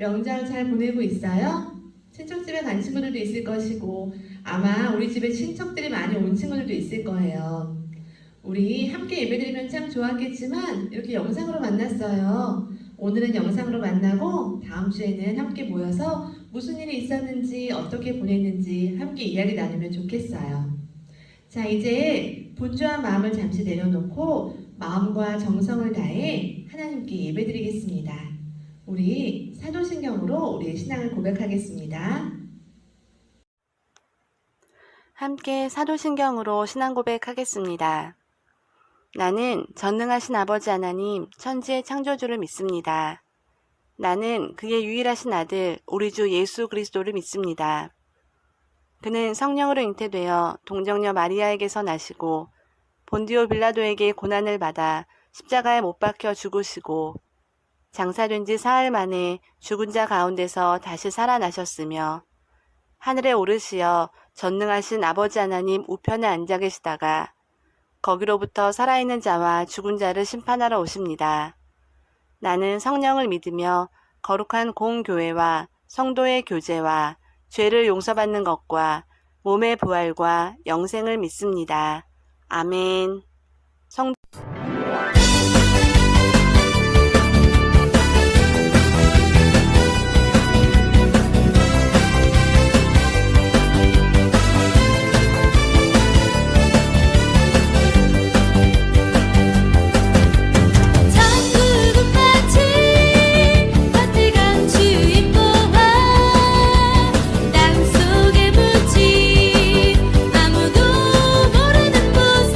명절 잘 보내고 있어요? 친척집에 간 친구들도 있을 것이고 아마 우리 집에 친척들이 많이 온 친구들도 있을 거예요. 우리 함께 예배드리면 참 좋았겠지만 이렇게 영상으로 만났어요. 오늘은 영상으로 만나고 다음 주에는 함께 모여서 무슨 일이 있었는지 어떻게 보냈는지 함께 이야기 나누면 좋겠어요. 자, 이제 분주한 마음을 잠시 내려놓고 마음과 정성을 다해 하나님께 예배드리겠습니다. 우리 사도신경으로 우리의 신앙을 고백하겠습니다. 함께 사도신경으로 신앙 고백하겠습니다. 나는 전능하신 아버지 하나님 천지의 창조주를 믿습니다. 나는 그의 유일하신 아들 우리 주 예수 그리스도를 믿습니다. 그는 성령으로 잉태되어 동정녀 마리아에게서 나시고 본디오 빌라도에게 고난을 받아 십자가에 못 박혀 죽으시고 장사된 지 사흘 만에 죽은 자 가운데서 다시 살아나셨으며 하늘에 오르시어 전능하신 아버지 하나님 우편에 앉아 계시다가 거기로부터 살아있는 자와 죽은 자를 심판하러 오십니다. 나는 성령을 믿으며 거룩한 공교회와 성도의 교제와 죄를 용서받는 것과 몸의 부활과 영생을 믿습니다. 아멘. 아무도 모르는 무서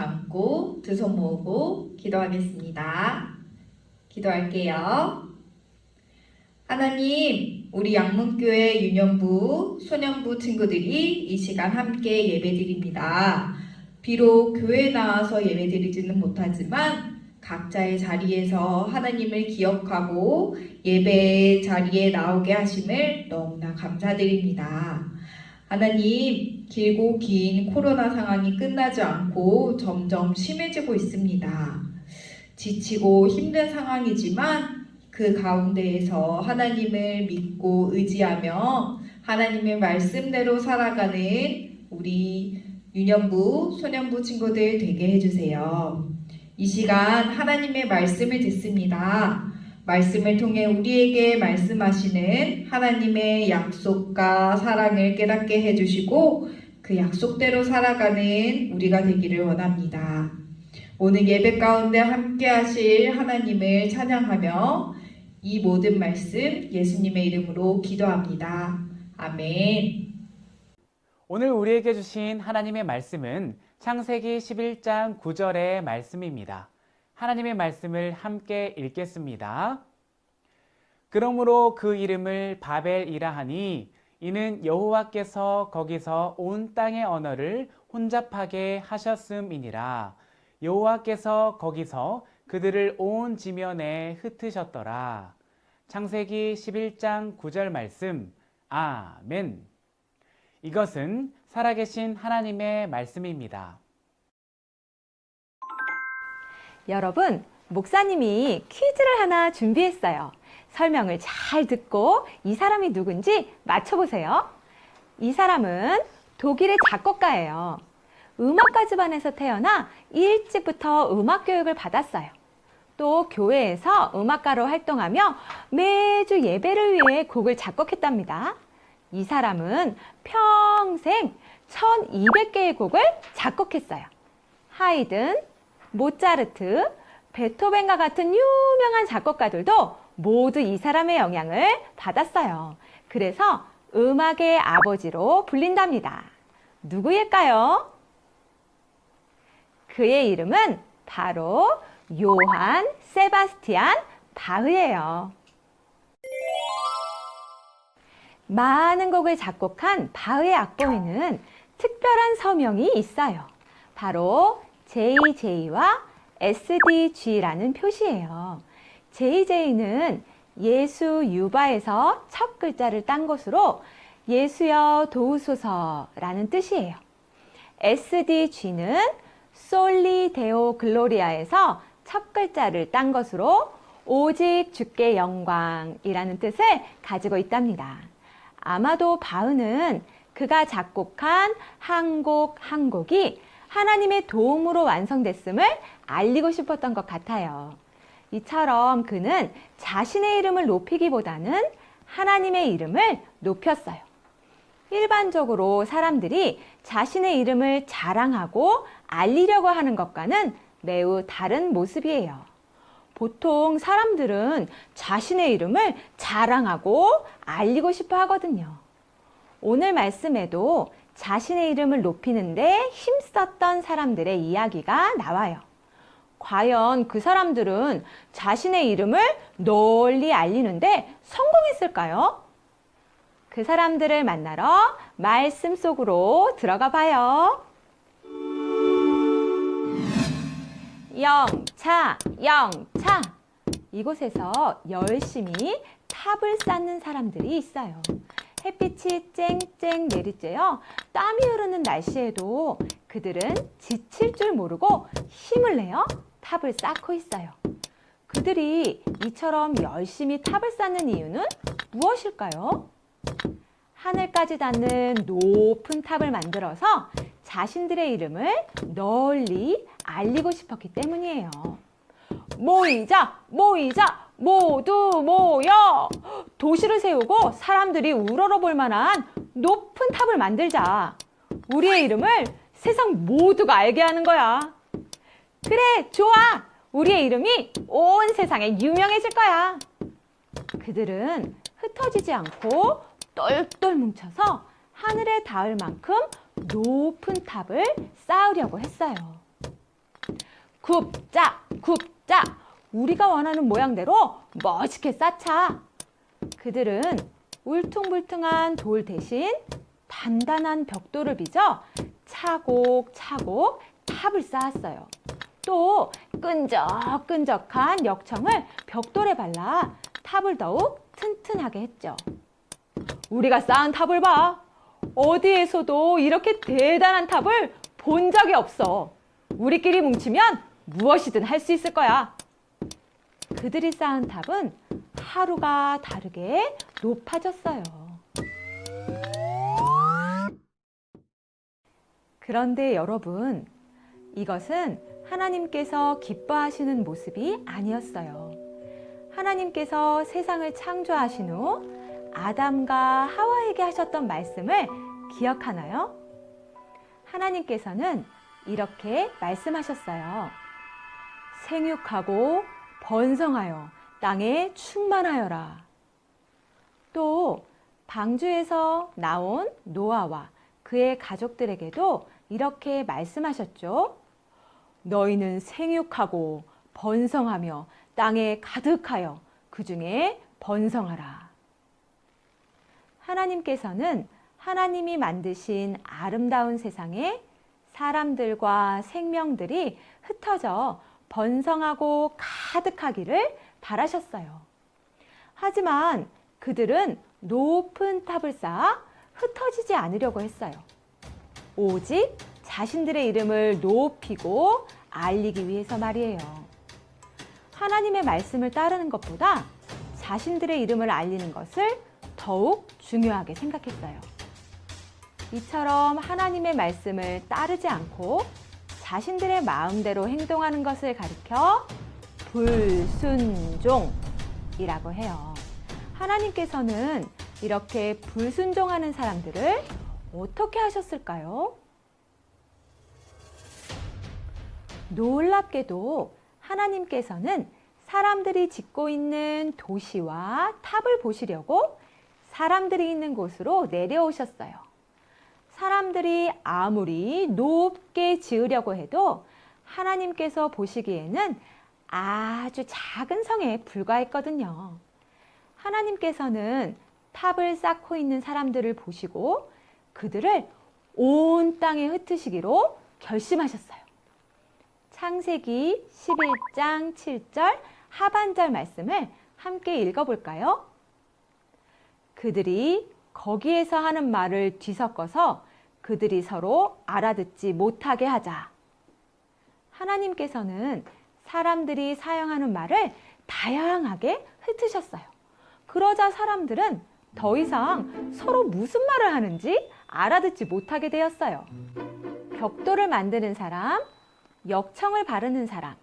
안고 두 손 모으고 기도하겠습니다. 기도할게요. 하나님, 우리 양문교회 유년부, 소년부 친구들이 이 시간 함께 예배드립니다. 비록 교회에 나와서 예배드리지는 못하지만 각자의 자리에서 하나님을 기억하고 예배 자리에 나오게 하심을 너무나 감사드립니다. 하나님, 길고 긴 코로나 상황이 끝나지 않고 점점 심해지고 있습니다. 지치고 힘든 상황이지만 그 가운데에서 하나님을 믿고 의지하며 하나님의 말씀대로 살아가는 우리 유년부, 소년부 친구들 되게 해주세요. 이 시간 하나님의 말씀을 듣습니다. 말씀을 통해 우리에게 말씀하시는 하나님의 약속과 사랑을 깨닫게 해주시고 그 약속대로 살아가는 우리가 되기를 원합니다. 오늘 예배 가운데 함께 하실 하나님을 찬양하며 이 모든 말씀 예수님의 이름으로 기도합니다. 아멘. 오늘 우리에게 주신 하나님의 말씀은 창세기 11장 9절의 말씀입니다. 하나님의 말씀을 함께 읽겠습니다. 그러므로 그 이름을 바벨이라 하니 이는 여호와께서 거기서 온 땅의 언어를 혼잡하게 하셨음이니라. 여호와께서 거기서 그들을 온 지면에 흩으셨더라. 창세기 11장 9절 말씀. 아멘. 이것은 살아계신 하나님의 말씀입니다. 여러분, 목사님이 퀴즈를 하나 준비했어요. 설명을 잘 듣고 이 사람이 누군지 맞춰보세요. 이 사람은 독일의 작곡가예요. 음악가집안에서 태어나 일찍부터 음악 교육을 받았어요. 또 교회에서 음악가로 활동하며 매주 예배를 위해 곡을 작곡했답니다. 이 사람은 평생 1200개의 곡을 작곡했어요. 하이든, 모차르트, 베토벤과 같은 유명한 작곡가들도 모두 이 사람의 영향을 받았어요. 그래서 음악의 아버지로 불린답니다. 누구일까요? 그의 이름은 바로 요한 세바스티안 바흐예요. 많은 곡을 작곡한 바흐의 악보에는 특별한 서명이 있어요. 바로 JJ와 SDG라는 표시예요. JJ는 예수 유바에서 첫 글자를 딴 것으로 예수여 도우소서라는 뜻이에요. SDG는 솔리 데오 글로리아에서 첫 글자를 딴 것으로 오직 주께 영광이라는 뜻을 가지고 있답니다. 아마도 바흐는 그가 작곡한 한 곡 한 곡이 하나님의 도움으로 완성됐음을 알리고 싶었던 것 같아요. 이처럼 그는 자신의 이름을 높이기보다는 하나님의 이름을 높였어요. 일반적으로 사람들이 자신의 이름을 자랑하고 알리려고 하는 것과는 매우 다른 모습이에요. 보통 사람들은 자신의 이름을 자랑하고 알리고 싶어 하거든요. 오늘 말씀에도 자신의 이름을 높이는데 힘썼던 사람들의 이야기가 나와요. 과연 그 사람들은 자신의 이름을 널리 알리는데 성공했을까요? 그 사람들을 만나러 말씀 속으로 들어가 봐요. 영차, 영차. 이곳에서 열심히 탑을 쌓는 사람들이 있어요. 햇빛이 쨍쨍 내리쬐어 땀이 흐르는 날씨에도 그들은 지칠 줄 모르고 힘을 내어 탑을 쌓고 있어요. 그들이 이처럼 열심히 탑을 쌓는 이유는 무엇일까요? 하늘까지 닿는 높은 탑을 만들어서 자신들의 이름을 널리 알리고 싶었기 때문이에요. 모이자, 모이자, 모두 모여! 도시를 세우고 사람들이 우러러볼 만한 높은 탑을 만들자. 우리의 이름을 세상 모두가 알게 하는 거야. 그래, 좋아! 우리의 이름이 온 세상에 유명해질 거야. 그들은 흩어지지 않고 똘똘 뭉쳐서 하늘에 닿을 만큼 높은 탑을 쌓으려고 했어요. 굽자, 굽자. 우리가 원하는 모양대로 멋있게 쌓자. 그들은 울퉁불퉁한 돌 대신 단단한 벽돌을 빚어 차곡차곡 탑을 쌓았어요. 또 끈적끈적한 역청을 벽돌에 발라 탑을 더욱 튼튼하게 했죠. 우리가 쌓은 탑을 봐. 어디에서도 이렇게 대단한 탑을 본 적이 없어. 우리끼리 뭉치면 무엇이든 할 수 있을 거야. 그들이 쌓은 탑은 하루가 다르게 높아졌어요. 그런데 여러분, 이것은 하나님께서 기뻐하시는 모습이 아니었어요. 하나님께서 세상을 창조하신 후 아담과 하와에게 하셨던 말씀을 기억하나요? 하나님께서는 이렇게 말씀하셨어요. 생육하고 번성하여 땅에 충만하여라. 또 방주에서 나온 노아와 그의 가족들에게도 이렇게 말씀하셨죠. 너희는 생육하고 번성하며 땅에 가득하여 그 중에 번성하라. 하나님께서는 하나님이 만드신 아름다운 세상에 사람들과 생명들이 흩어져 번성하고 가득하기를 바라셨어요. 하지만 그들은 높은 탑을 쌓아 흩어지지 않으려고 했어요. 오직 자신들의 이름을 높이고 알리기 위해서 말이에요. 하나님의 말씀을 따르는 것보다 자신들의 이름을 알리는 것을 더욱 중요하게 생각했어요. 이처럼 하나님의 말씀을 따르지 않고 자신들의 마음대로 행동하는 것을 가리켜 불순종이라고 해요. 하나님께서는 이렇게 불순종하는 사람들을 어떻게 하셨을까요? 놀랍게도 하나님께서는 사람들이 짓고 있는 도시와 탑을 보시려고 사람들이 있는 곳으로 내려오셨어요. 사람들이 아무리 높게 지으려고 해도 하나님께서 보시기에는 아주 작은 성에 불과했거든요. 하나님께서는 탑을 쌓고 있는 사람들을 보시고 그들을 온 땅에 흩으시기로 결심하셨어요. 창세기 11장 7절 하반절 말씀을 함께 읽어볼까요? 그들이 거기에서 하는 말을 뒤섞어서 그들이 서로 알아듣지 못하게 하자. 하나님께서는 사람들이 사용하는 말을 다양하게 흩으셨어요. 그러자 사람들은 더 이상 서로 무슨 말을 하는지 알아듣지 못하게 되었어요. 벽돌을 만드는 사람, 역청을 바르는 사람,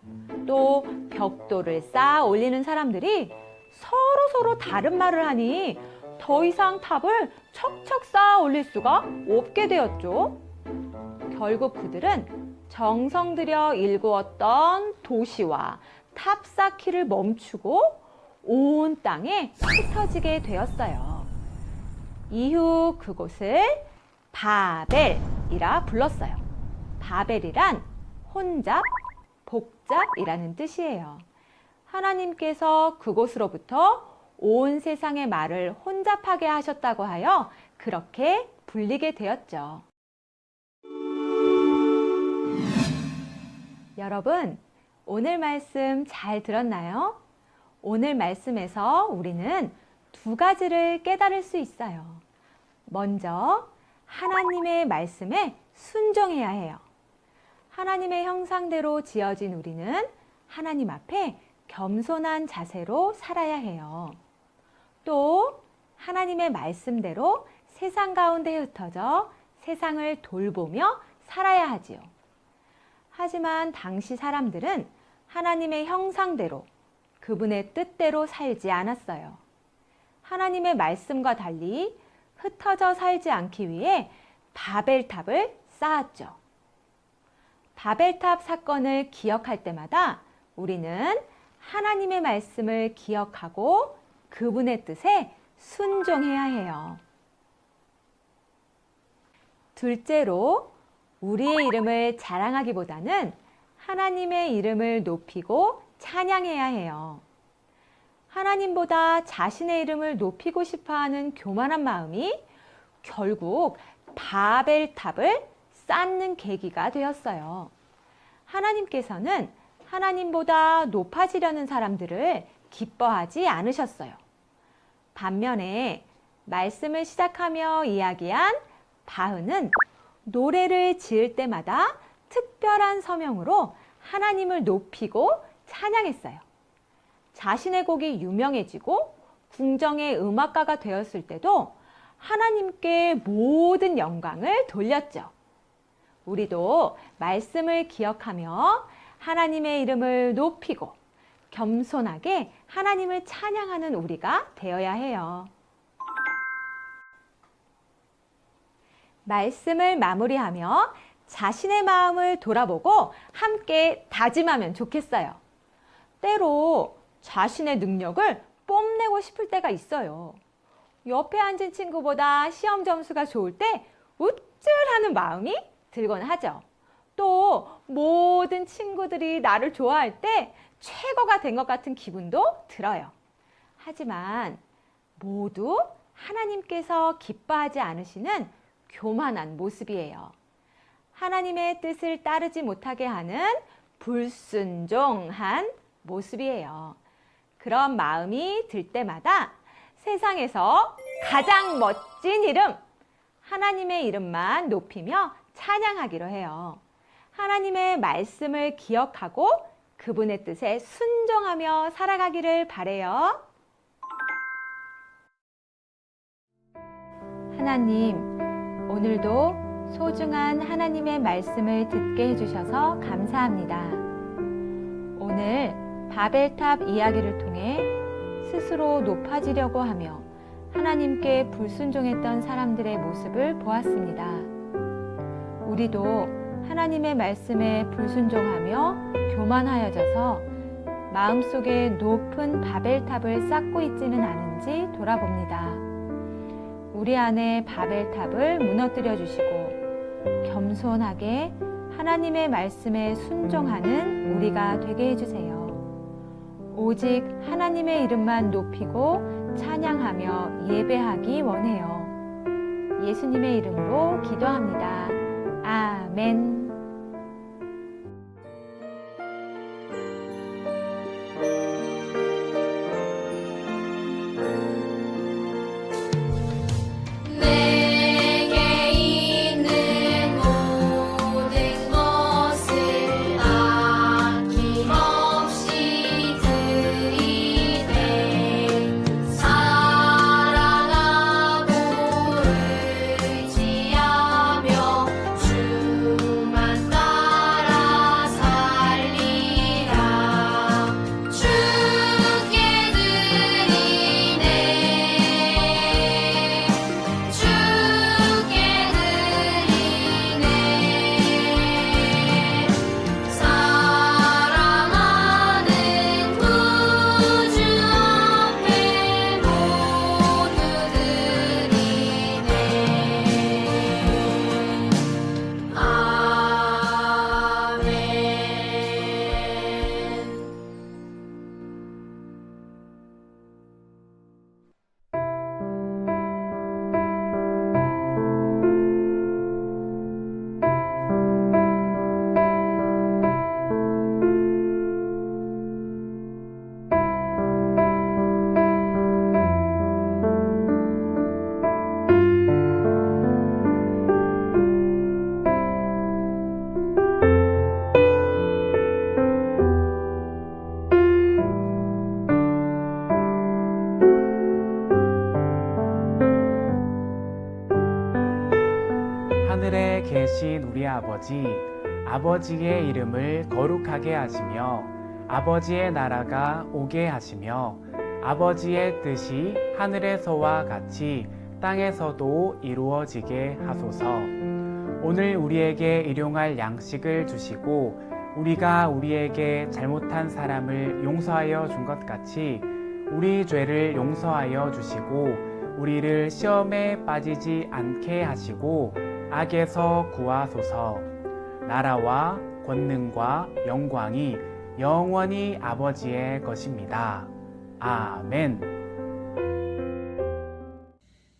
또 벽돌을 쌓아 올리는 사람들이 서로 다른 말을 하니 더 이상 탑을 척척 쌓아 올릴 수가 없게 되었죠. 결국 그들은 정성 들여 일구었던 도시와 탑 쌓기를 멈추고 온 땅에 흩어지게 되었어요. 이후 그곳을 바벨이라 불렀어요. 바벨이란 혼잡, 복잡이라는 뜻이에요. 하나님께서 그곳으로부터 온 세상의 말을 혼잡하게 하셨다고 하여 그렇게 불리게 되었죠. 여러분, 오늘 말씀 잘 들었나요? 오늘 말씀에서 우리는 두 가지를 깨달을 수 있어요. 먼저, 하나님의 말씀에 순종해야 해요. 하나님의 형상대로 지어진 우리는 하나님 앞에 겸손한 자세로 살아야 해요. 또 하나님의 말씀대로 세상 가운데 흩어져 세상을 돌보며 살아야 하지요. 하지만 당시 사람들은 하나님의 형상대로 그분의 뜻대로 살지 않았어요. 하나님의 말씀과 달리 흩어져 살지 않기 위해 바벨탑을 쌓았죠. 바벨탑 사건을 기억할 때마다 우리는 하나님의 말씀을 기억하고 그분의 뜻에 순종해야 해요. 둘째로 우리의 이름을 자랑하기보다는 하나님의 이름을 높이고 찬양해야 해요. 하나님보다 자신의 이름을 높이고 싶어하는 교만한 마음이 결국 바벨탑을 쌓는 계기가 되었어요. 하나님께서는 하나님보다 높아지려는 사람들을 기뻐하지 않으셨어요. 반면에 말씀을 시작하며 이야기한 바흐는 노래를 지을 때마다 특별한 서명으로 하나님을 높이고 찬양했어요. 자신의 곡이 유명해지고 궁정의 음악가가 되었을 때도 하나님께 모든 영광을 돌렸죠. 우리도 말씀을 기억하며 하나님의 이름을 높이고 겸손하게 하나님을 찬양하는 우리가 되어야 해요. 말씀을 마무리하며 자신의 마음을 돌아보고 함께 다짐하면 좋겠어요. 때로 자신의 능력을 뽐내고 싶을 때가 있어요. 옆에 앉은 친구보다 시험 점수가 좋을 때 우쭐하는 마음이 들곤 하죠. 또 모든 친구들이 나를 좋아할 때 최고가 된 것 같은 기분도 들어요. 하지만 모두 하나님께서 기뻐하지 않으시는 교만한 모습이에요. 하나님의 뜻을 따르지 못하게 하는 불순종한 모습이에요. 그런 마음이 들 때마다 세상에서 가장 멋진 이름, 하나님의 이름만 높이며 찬양하기로 해요. 하나님의 말씀을 기억하고 그분의 뜻에 순종하며 살아가기를 바래요. 하나님, 오늘도 소중한 하나님의 말씀을 듣게 해주셔서 감사합니다. 오늘 바벨탑 이야기를 통해 스스로 높아지려고 하며 하나님께 불순종했던 사람들의 모습을 보았습니다. 우리도 하나님의 말씀에 불순종하며 교만하여져서 마음속에 높은 바벨탑을 쌓고 있지는 않은지 돌아봅니다. 우리 안에 바벨탑을 무너뜨려 주시고 겸손하게 하나님의 말씀에 순종하는 우리가 되게 해주세요. 오직 하나님의 이름만 높이고 찬양하며 예배하기 원해요. 예수님의 이름으로 기도합니다. 아멘. 내게 있는 모든 것을 아낌없이 드리네. 사랑하고 의지하며 주만 따라 살리라. 주께 드리네. 주께 드리네. 사랑하는 구주 앞에 모두 드리네. 아멘. 하늘에 계신 우리 아버지, 아버지의 이름을 거룩하게 하시며 아버지의 나라가 오게 하시며 아버지의 뜻이 하늘에서와 같이 땅에서도 이루어지게 하소서. 오늘 우리에게 일용할 양식을 주시고 우리가 우리에게 잘못한 사람을 용서하여 준 것 같이 우리 죄를 용서하여 주시고 우리를 시험에 빠지지 않게 하시고 악에서 구하소서. 나라와 권능과 영광이 영원히 아버지의 것입니다. 아멘.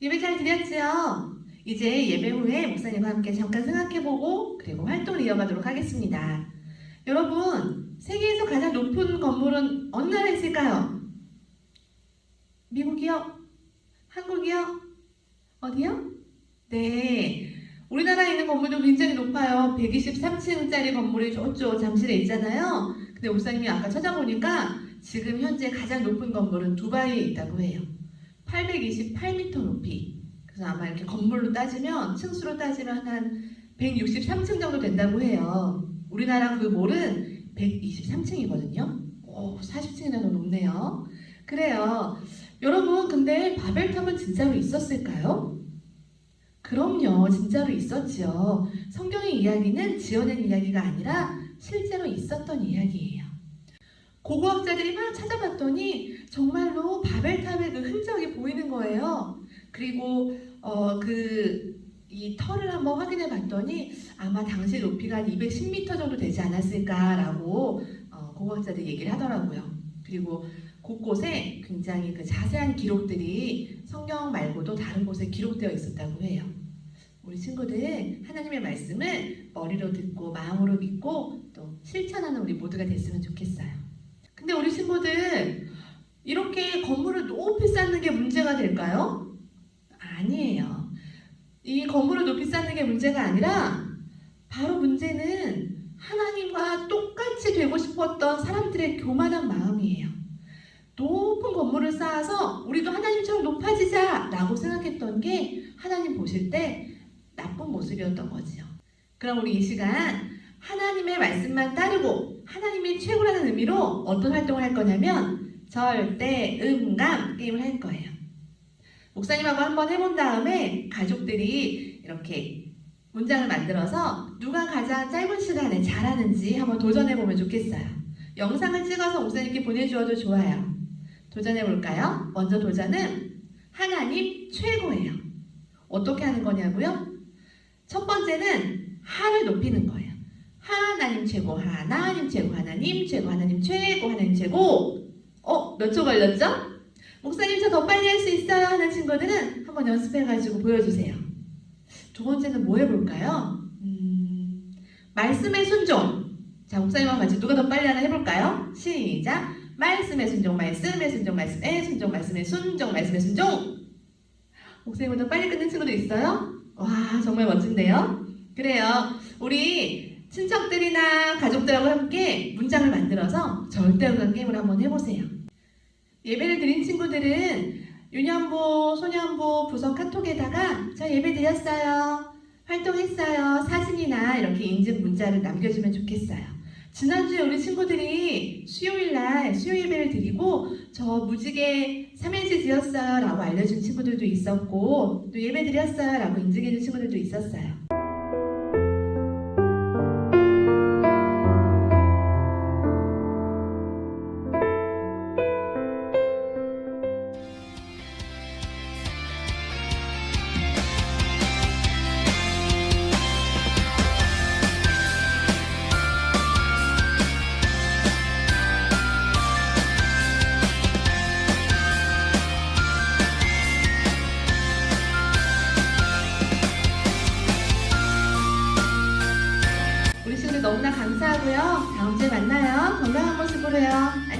예배 잘 드렸지요? 이제 예배 후에 목사님과 함께 잠깐 생각해보고 그리고 활동을 이어가도록 하겠습니다. 여러분, 세계에서 가장 높은 건물은 어느 나라에 있을까요? 미국이요? 한국이요? 어디요? 네, 우리나라에 있는 건물도 굉장히 높아요. 123층짜리 건물이 저쪽 잠실에 있잖아요. 근데 목사님이 아까 찾아보니까 지금 현재 가장 높은 건물은 두바이에 있다고 해요. 828m 높이. 그래서 아마 이렇게 건물로 따지면, 층수로 따지면 한 163층 정도 된다고 해요. 우리나라 그 몰은 123층이거든요. 오, 40층이나 더 높네요. 그래요. 여러분, 근데 바벨탑은 진짜로 있었을까요? 그럼요, 진짜로 있었지요. 성경의 이야기는 지어낸 이야기가 아니라 실제로 있었던 이야기예요. 고고학자들이 막 찾아봤더니 정말로 바벨탑의 그 흔적이 보이는 거예요. 그리고 이 터를 한번 확인해 봤더니 아마 당시 높이가 한 210m 정도 되지 않았을까라고 고고학자들이 얘기를 하더라고요. 그리고 곳곳에 굉장히 그 자세한 기록들이 성경 말고도 다른 곳에 기록되어 있었다고 해요. 우리 친구들 하나님의 말씀을 머리로 듣고 마음으로 믿고 또 실천하는 우리 모두가 됐으면 좋겠어요. 근데 우리 친구들 이렇게 건물을 높이 쌓는 게 문제가 될까요? 아니에요. 이 건물을 높이 쌓는 게 문제가 아니라 바로 문제는 하나님과 똑같이 되고 싶었던 사람들의 교만한 마음이에요. 높은 건물을 쌓아서 우리도 하나님처럼 높아지자 라고 생각했던 게 하나님 보실 때 나쁜 모습이었던 거지요. 그럼 우리 이 시간 하나님의 말씀만 따르고 하나님이 최고라는 의미로 어떤 활동을 할 거냐면 절대음감 게임을 할 거예요. 목사님하고 한번 해본 다음에 가족들이 이렇게 문장을 만들어서 누가 가장 짧은 시간에 잘하는지 한번 도전해보면 좋겠어요. 영상을 찍어서 목사님께 보내주어도 좋아요. 도전해볼까요? 먼저 도전은 하나님 최고예요. 어떻게 하는 거냐고요? 첫 번째는 하를 높이는 거예요. 하나님 최고, 하나님 최고, 하나님 최고, 하나님 최고, 하나님 최고. 몇 초 걸렸죠? 목사님 저 더 빨리 할 수 있어요 하는 친구들은 한번 연습해가지고 보여주세요. 두 번째는 뭐 해볼까요? 말씀의 순종. 자, 목사님과 같이 누가 더 빨리 하나 해볼까요? 시작! 말씀의 순종, 말씀의 순종, 말씀의 순종, 말씀의 순종, 말씀의 순종. 목사님보다 빨리 끊는 친구들 있어요? 와, 정말 멋진데요? 그래요. 우리 친척들이나 가족들하고 함께 문장을 만들어서 절대음감 게임을 한번 해보세요. 예배를 드린 친구들은 유년부, 소년부, 부서 카톡에다가 저 예배 드렸어요, 활동했어요, 사진이나 이렇게 인증 문자를 남겨주면 좋겠어요. 지난주에 우리 친구들이 수요일날 수요 예배를 드리고 저 무지개 3일째 지었어요 라고 알려준 친구들도 있었고 또 예배 드렸어요 라고 인증해준 친구들도 있었어요. 너무나 감사하고요. 다음 주에 만나요. 건강한 모습으로요.